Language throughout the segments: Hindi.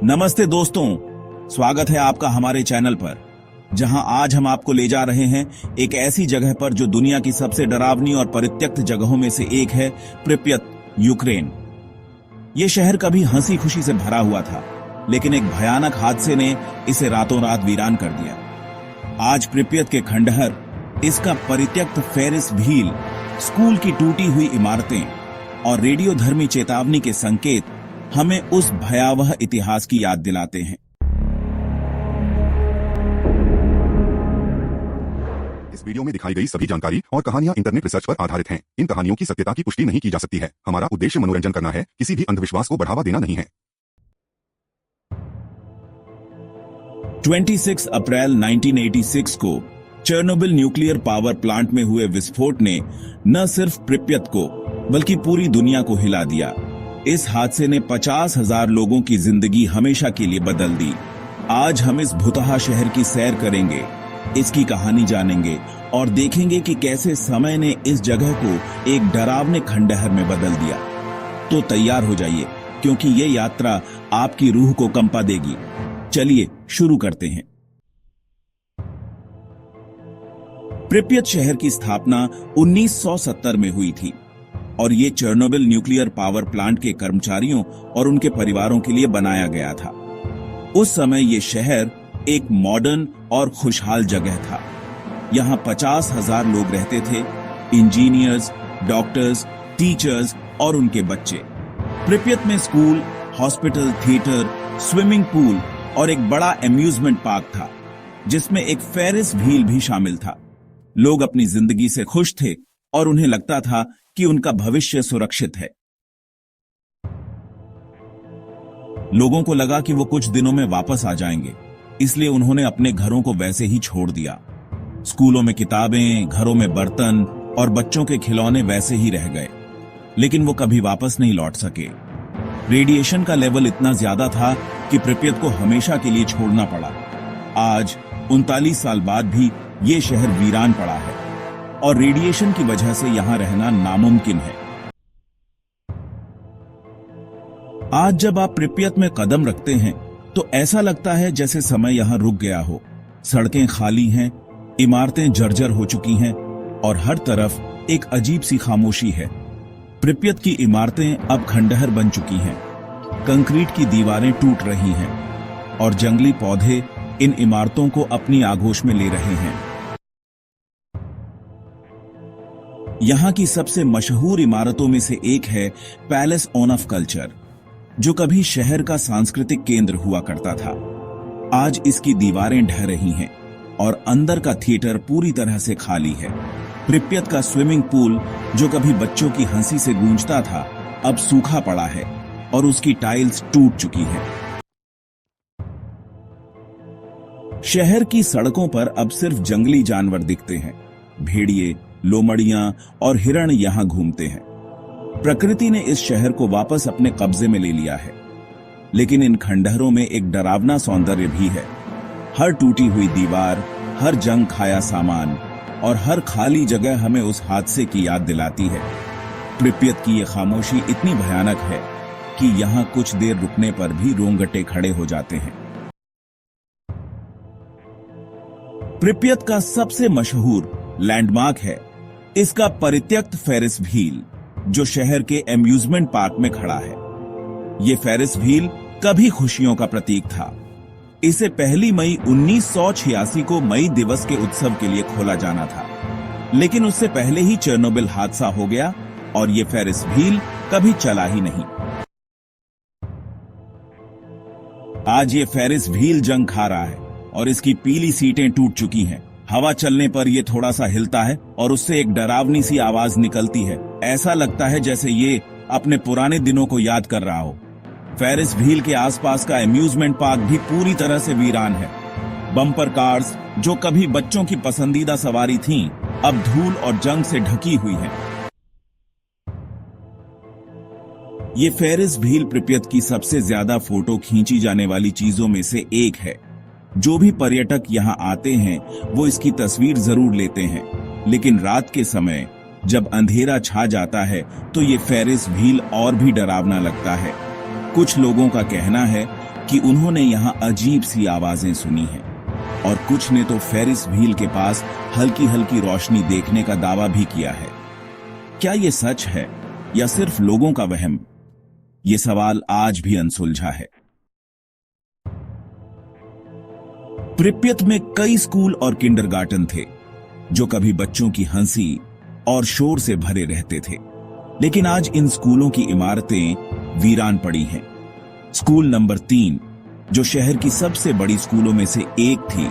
नमस्ते दोस्तों, स्वागत है आपका हमारे चैनल पर, जहां आज हम आपको ले जा रहे हैं एक ऐसी जगह पर जो दुनिया की सबसे डरावनी और परित्यक्त जगहों में से एक है, प्रिप्यत, यूक्रेन। ये शहर कभी हंसी खुशी से भरा हुआ था, लेकिन एक भयानक हादसे ने इसे रातों रात वीरान कर दिया। आज प्रिप्यत के खंडहर, इसका परित्यक्त फेरिस व्हील, स्कूल की टूटी हुई इमारतें और रेडियोधर्मी चेतावनी के संकेत हमें उस भयावह इतिहास की याद दिलाते हैं। इस वीडियो में दिखाई गई सभी जानकारी और कहानियां इंटरनेट रिसर्च पर आधारित हैं। इन कहानियों की सत्यता की पुष्टि नहीं की जा सकती है। हमारा उद्देश्य मनोरंजन करना है, किसी भी अंधविश्वास को बढ़ावा देना नहीं है। 26 अप्रैल 1986 को चेर्नोबिल न्यूक्लियर पावर प्लांट में हुए विस्फोट ने न सिर्फ प्रिप्यत को बल्कि पूरी दुनिया को हिला दिया। इस हादसे ने 50,000 लोगों की जिंदगी हमेशा के लिए बदल दी। आज हम इस भुतहा शहर की सैर करेंगे, इसकी कहानी जानेंगे और देखेंगे कि कैसे समय ने इस जगह को एक डरावने खंडहर में बदल दिया। तो तैयार हो जाइए, क्योंकि ये यात्रा आपकी रूह को कंपा देगी। चलिए शुरू करते हैं। प्रिप्यत शहर की स्थापना 1970 में हुई थी और ये चेर्नोबिल न्यूक्लियर पावर प्लांट के कर्मचारियों और उनके परिवारों के लिए बनाया गया था। उस समय ये शहर एक मॉडर्न और खुशहाल जगह था। यहाँ 50,000 लोग रहते थे, इंजीनियर्स, डॉक्टर्स, टीचर्स और उनके बच्चे। प्रिप्यत में school, hospital, theatre, swimming pool और एक बड़ा एम्यूजमेंट पार्क था, जिसमें एक फेरिस व्हील भी शामिल था। लोग अपनी जिंदगी से खुश थे और उन्हें लगता था कि उनका भविष्य सुरक्षित है। लोगों को लगा कि वो कुछ दिनों में वापस आ जाएंगे, इसलिए उन्होंने अपने घरों को वैसे ही छोड़ दिया। स्कूलों में किताबें, घरों में बर्तन और बच्चों के खिलौने वैसे ही रह गए, लेकिन वो कभी वापस नहीं लौट सके। रेडिएशन का लेवल इतना ज्यादा था कि प्रिप्यत को हमेशा के लिए छोड़ना पड़ा। आज 39 साल बाद भी ये शहर वीरान पड़ा है और रेडिएशन की वजह से यहां रहना नामुमकिन है। आज जब आप प्रिप्यत में कदम रखते हैं तो ऐसा लगता है जैसे समय यहां रुक गया हो। सड़कें खाली हैं, इमारतें जर्जर हो चुकी हैं और हर तरफ एक अजीब सी खामोशी है। प्रिप्यत की इमारतें अब खंडहर बन चुकी हैं, कंक्रीट की दीवारें टूट रही हैं और जंगली पौधे इन इमारतों को अपनी आगोश में ले रहे हैं। यहां की सबसे मशहूर इमारतों में से एक है पैलेस ऑफ कल्चर, जो कभी शहर का सांस्कृतिक केंद्र हुआ करता था। आज इसकी दीवारें ढह रही हैं और अंदर का थिएटर पूरी तरह से खाली है। प्रिप्यत का स्विमिंग पूल, जो कभी बच्चों की हंसी से गूंजता था, अब सूखा पड़ा है और उसकी टाइल्स टूट चुकी है। शहर की सड़कों पर अब सिर्फ जंगली जानवर दिखते हैं। भेड़िए, लोमड़ियां और हिरण यहां घूमते हैं। प्रकृति ने इस शहर को वापस अपने कब्जे में ले लिया है, लेकिन इन खंडहरों में एक डरावना सौंदर्य भी है। हर टूटी हुई दीवार, हर जंग खाया सामान और हर खाली जगह हमें उस हादसे की याद दिलाती है। प्रिप्यत की यह खामोशी इतनी भयानक है कि यहां कुछ देर रुकने पर भी रोंगटे खड़े हो जाते हैं। प्रिप्यत का सबसे मशहूर लैंडमार्क है इसका परित्यक्त फेरिस व्हील, जो शहर के एम्यूजमेंट पार्क में खड़ा है। यह फेरिस व्हील कभी खुशियों का प्रतीक था। इसे 1 मई 1986 को मई दिवस के उत्सव के लिए खोला जाना था, लेकिन उससे पहले ही चेर्नोबिल हादसा हो गया और यह फेरिस व्हील कभी चला ही नहीं। आज ये फेरिस व्हील जंग खा रहा है और इसकी पीली सीटें टूट चुकी हैं। हवा चलने पर यह थोड़ा सा हिलता है और उससे एक डरावनी सी आवाज निकलती है। ऐसा लगता है जैसे ये अपने पुराने दिनों को याद कर रहा हो। फेरिस व्हील के आसपास का एम्यूजमेंट पार्क भी पूरी तरह से वीरान है। बम्पर कार्स, जो कभी बच्चों की पसंदीदा सवारी थीं, अब धूल और जंग से ढकी हुई हैं। ये फेरिस व्हील प्रिप्यत की सबसे ज्यादा फोटो खींची जाने वाली चीजों में से एक है। जो भी पर्यटक यहाँ आते हैं वो इसकी तस्वीर जरूर लेते हैं, लेकिन रात के समय जब अंधेरा छा जाता है तो ये फेरिस व्हील और भी डरावना लगता है। कुछ लोगों का कहना है कि उन्होंने यहां अजीब सी आवाजें सुनी हैं और कुछ ने तो फेरिस व्हील के पास हल्की हल्की रोशनी देखने का दावा भी किया है। क्या ये सच है या सिर्फ लोगों का वहम? ये सवाल आज भी अनसुलझा है। प्रिप्यत में कई स्कूल और किंडरगार्टन थे जो कभी बच्चों की हंसी और शोर से भरे रहते थे, लेकिन आज इन स्कूलों की इमारतें वीरान पड़ी हैं। स्कूल नंबर 3, जो शहर की सबसे बड़ी स्कूलों में से एक थी,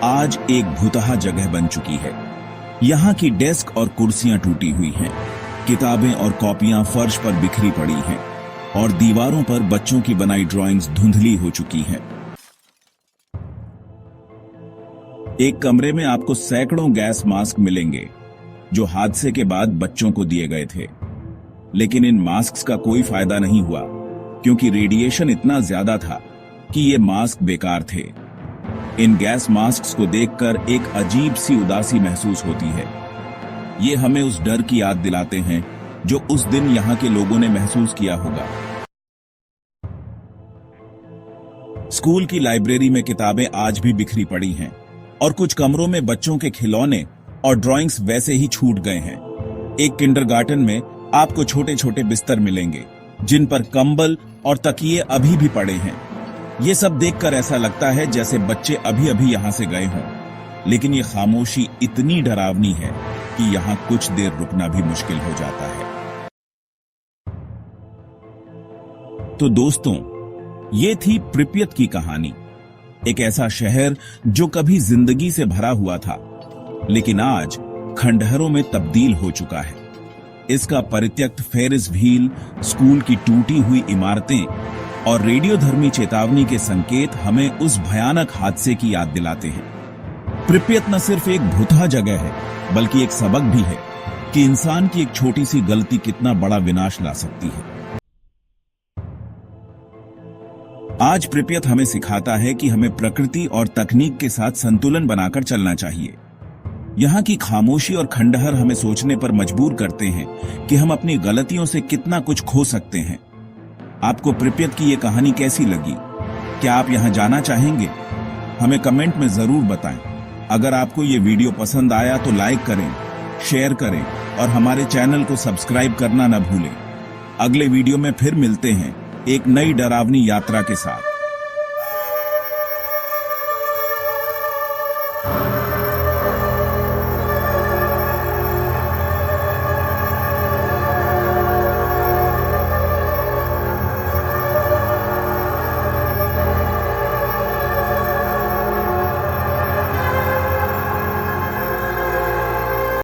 आज एक भुतहा जगह बन चुकी है। यहां की डेस्क और कुर्सियां टूटी हुई हैं, किताबें और कॉपियां फर्श पर बिखरी पड़ी हैं और दीवारों पर बच्चों की बनाई ड्राइंग्स धुंधली हो चुकी हैं। एक कमरे में आपको सैकड़ों गैस मास्क मिलेंगे जो हादसे के बाद बच्चों को दिए गए थे, लेकिन इन मास्क का कोई फायदा नहीं हुआ क्योंकि रेडिएशन इतना ज्यादा था कि ये मास्क बेकार थे। इन गैस मास्क को देखकर एक अजीब सी उदासी महसूस होती है। ये हमें उस डर की याद दिलाते हैं जो उस दिन यहां के लोगों ने महसूस किया होगा। स्कूल की लाइब्रेरी में किताबें आज भी बिखरी पड़ी हैं और कुछ कमरों में बच्चों के खिलौने और ड्राइंग्स वैसे ही छूट गए हैं। एक किंडरगार्टन में आपको छोटे छोटे बिस्तर मिलेंगे जिन पर कंबल और तकिए अभी भी पड़े हैं। ये सब देखकर ऐसा लगता है जैसे बच्चे अभी अभी यहां से गए हों, लेकिन ये खामोशी इतनी डरावनी है कि यहां कुछ देर रुकना भी मुश्किल हो जाता है। तो दोस्तों, ये थी प्रिप्यत की कहानी। एक ऐसा शहर जो कभी जिंदगी से भरा हुआ था, लेकिन आज खंडहरों में तब्दील हो चुका है। इसका परित्यक्त फेरिस व्हील, स्कूल की टूटी हुई इमारतें और रेडियोधर्मी चेतावनी के संकेत हमें उस भयानक हादसे की याद दिलाते हैं। प्रिप्यत न सिर्फ एक भुतहा जगह है, बल्कि एक सबक भी है कि इंसान की एक छोटी सी गलती कितना बड़ा विनाश ला सकती है। आज प्रिप्यत हमें सिखाता है कि हमें प्रकृति और तकनीक के साथ संतुलन बनाकर चलना चाहिए। यहाँ की खामोशी और खंडहर हमें सोचने पर मजबूर करते हैं कि हम अपनी गलतियों से कितना कुछ खो सकते हैं। आपको प्रिप्यत की ये कहानी कैसी लगी? क्या आप यहाँ जाना चाहेंगे? हमें कमेंट में जरूर बताएं। अगर आपको ये वीडियो पसंद आया तो लाइक करें, शेयर करें और हमारे चैनल को सब्सक्राइब करना न भूलें। अगले वीडियो में फिर मिलते हैं एक नई डरावनी यात्रा के साथ।